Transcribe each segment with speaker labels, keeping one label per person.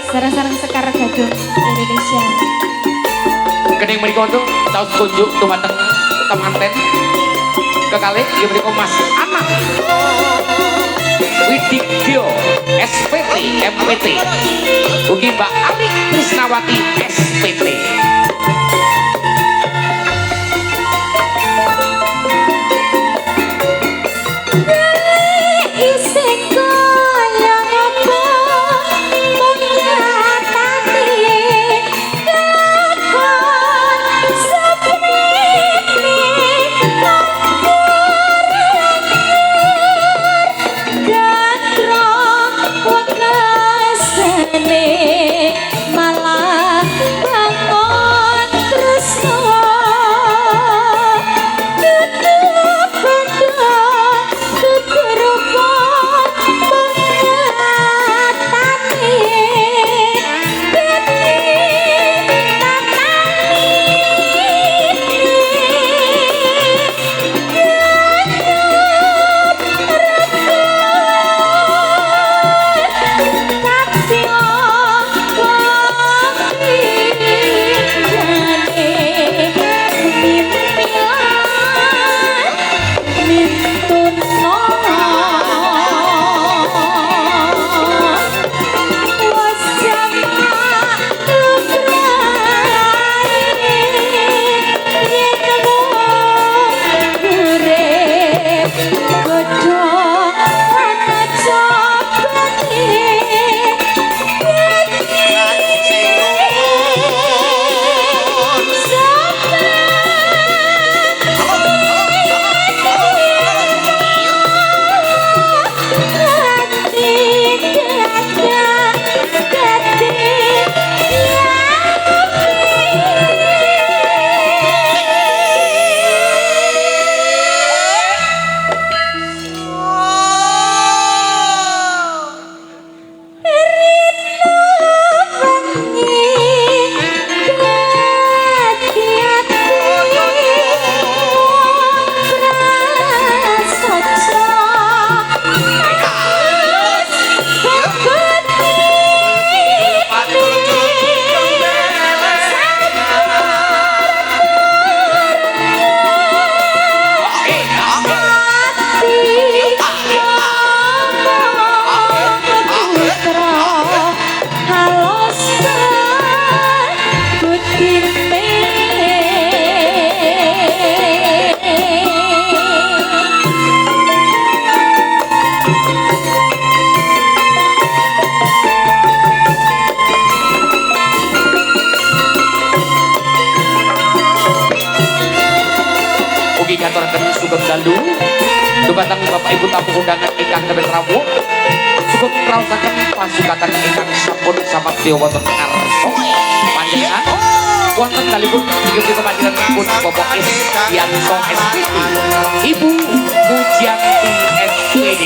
Speaker 1: Sarang-sarang Sekar Gadung Indonesia.
Speaker 2: Kening menika wonten taus kunjuk dumateng temanten kekalih inggih menika Mas Anak Widikyo SPT MPT ugi Mbak Ali Krisnawati SPT. Sugeng dalu dumateng Bapak Ibu tamu undangan ingkang nedhi rawuh sugeng ngraosaken pasugatan ingkang sampun samapti wonten ngarsa panjenengan wonten kalipun inggih punika panjenenganipun Bapak S Yanto SPD Ibu Mujianti SPD.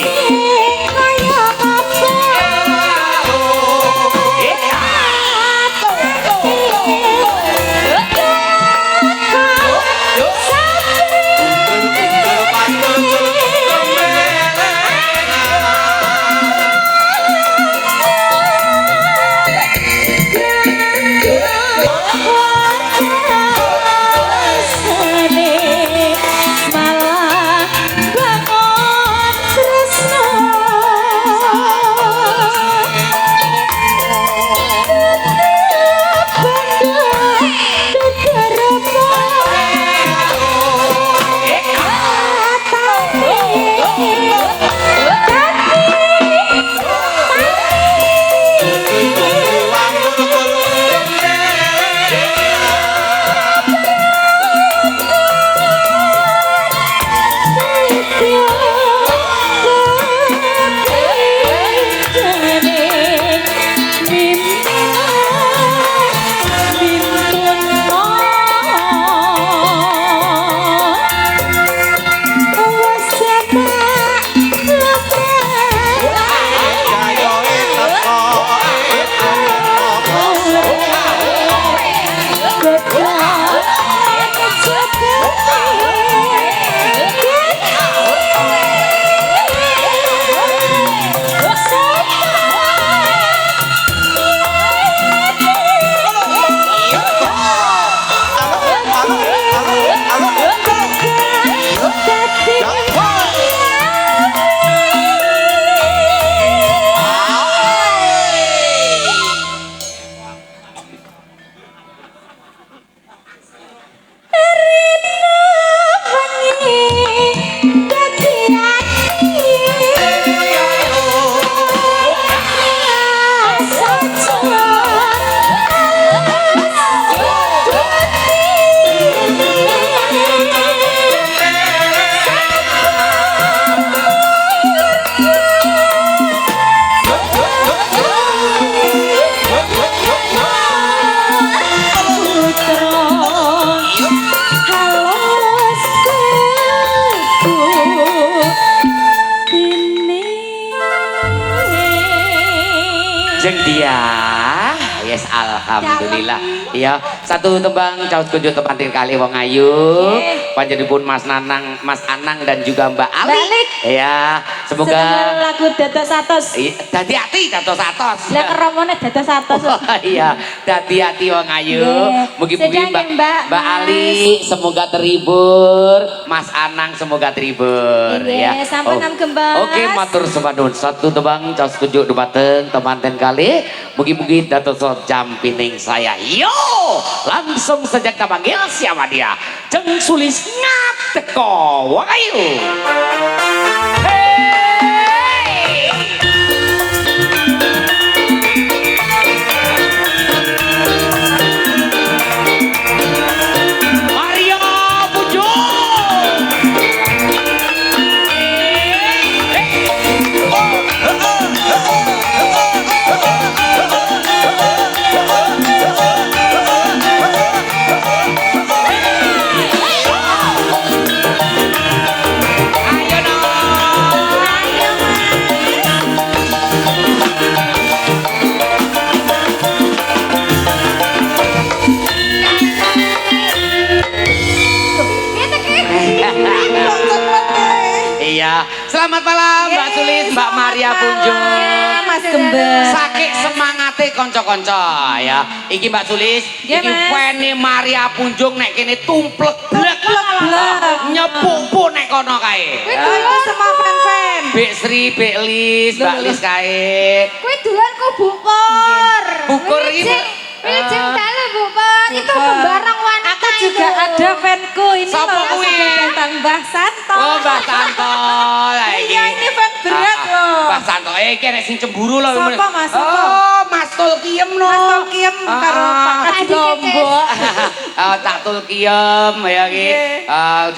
Speaker 2: Jeng dia, yes alhamdulillah. Iya, satu tembang caos kunjung temantin kali wong ayu. Panjenenganipun Mas Nanang, Mas Anang dan juga Mbak Ali. Iya, semoga
Speaker 1: lagu dados satos.
Speaker 2: Dadi ati dados satos.
Speaker 1: Lah keromone dados satos.
Speaker 2: Iya, dadi ati wong ayu. Mugi-mugi Mbak Ali semoga terhibur, Mas Anang semoga terhibur ya.
Speaker 1: Sampai nam gembas.
Speaker 2: Oke, matur suwun. Satu tembang caos kunjung dumateng temanten kali. Mugi-mugi dados jampining saya. Yo, langsung saja kita panggil siapa dia? Jeng Sulis ngateko wong ayu. Iya, selamat malam Mbak Sulis, Mbak Maria Punjung,
Speaker 1: Mas Gembes.
Speaker 2: Sakit semangate konco-konco ya. Iki Mbak Sulis, iki fane Maria Punjung nek kene tumplek blek nyepuk nek kono kae.
Speaker 1: Kuwi dolan sama fan-fan.
Speaker 2: Bek Sri, Bek Lis, Mbak Lis kae.
Speaker 1: Kuwi dolan ku Bukur.
Speaker 2: Bukur iki.
Speaker 1: Wilujeng dalu Bukur. Itu pembarang wanita. Aku juga ada fanku ini.
Speaker 2: Sopo kuwi?
Speaker 1: Tentang Mbah Santo.
Speaker 2: Oh, Mbah Santo.
Speaker 1: Iya, ini fan berat loh.
Speaker 2: Mbah Santo iki nek sing cemburu lho.
Speaker 1: Sopo Mas?
Speaker 2: Oh, Mas Tulkiem no.
Speaker 1: Mas Tulkiem karo Pak Lombok.
Speaker 2: Cak Tulkiem ya iki.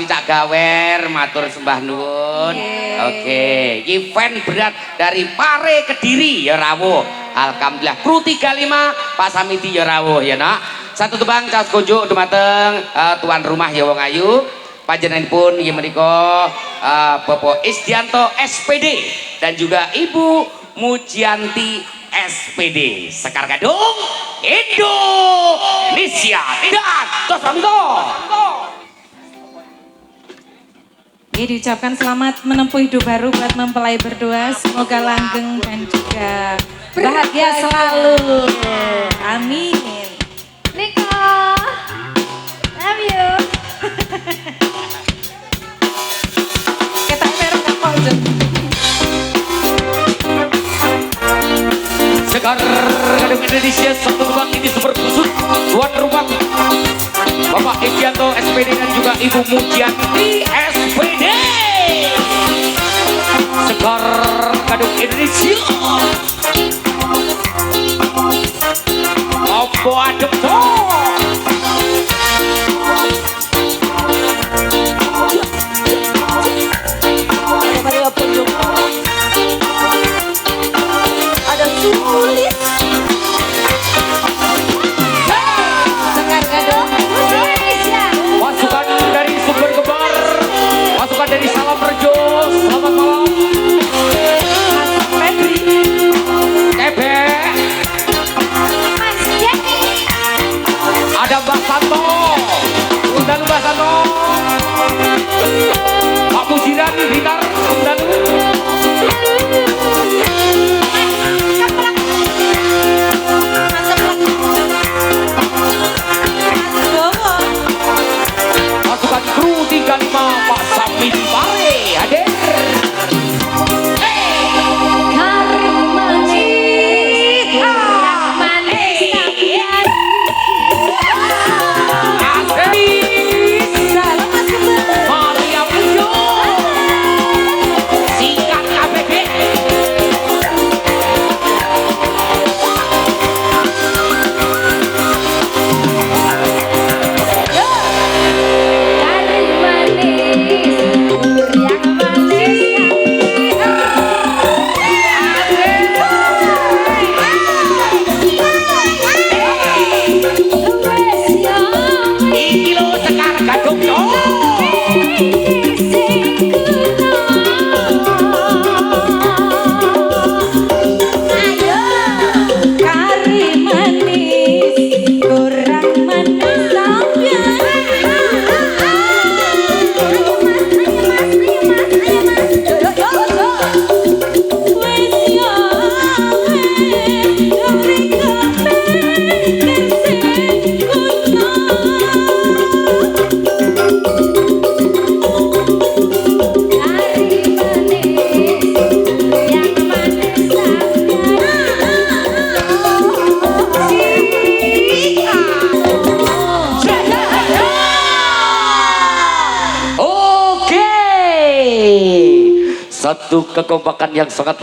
Speaker 2: Di Cak Gawer matur sembah nuwun. Oke, iki fan berat dari Pare Kediri ya rawuh. Alhamdulillah. Kru 35 Pak Samiti ya rawuh ya nak. Satu tembang caos kunjuk dumateng tuan rumah ya wong ayu. Panjenenganipun inggih menika Bapak Isdianto SPD dan juga Ibu Mujianti SPD. Sekar Gadung Indonesia. Dados pamito.
Speaker 1: Ini diucapkan selamat menempuh hidup baru buat mempelai berdua. Semoga langgeng dan juga bahagia selalu. Amin. Niko, love you. Kita merah apa aja?
Speaker 2: Sekar Gadung Indonesia satu tembang ini super khusus tuan rumah Bapak Isdianto SPD dan juga Ibu Mujianti SPD. Sekar Gadung Indonesia. Apa adem toh?
Speaker 1: Ada Sulis. Sekar Gadung Indonesia.
Speaker 2: Pasukan dari Sumber Kembar, pasukan dari Salam Rejo, selamat malam.
Speaker 1: Febri.
Speaker 2: Tebe.
Speaker 1: Mas Jenny.
Speaker 2: satu kekompakan yang sangat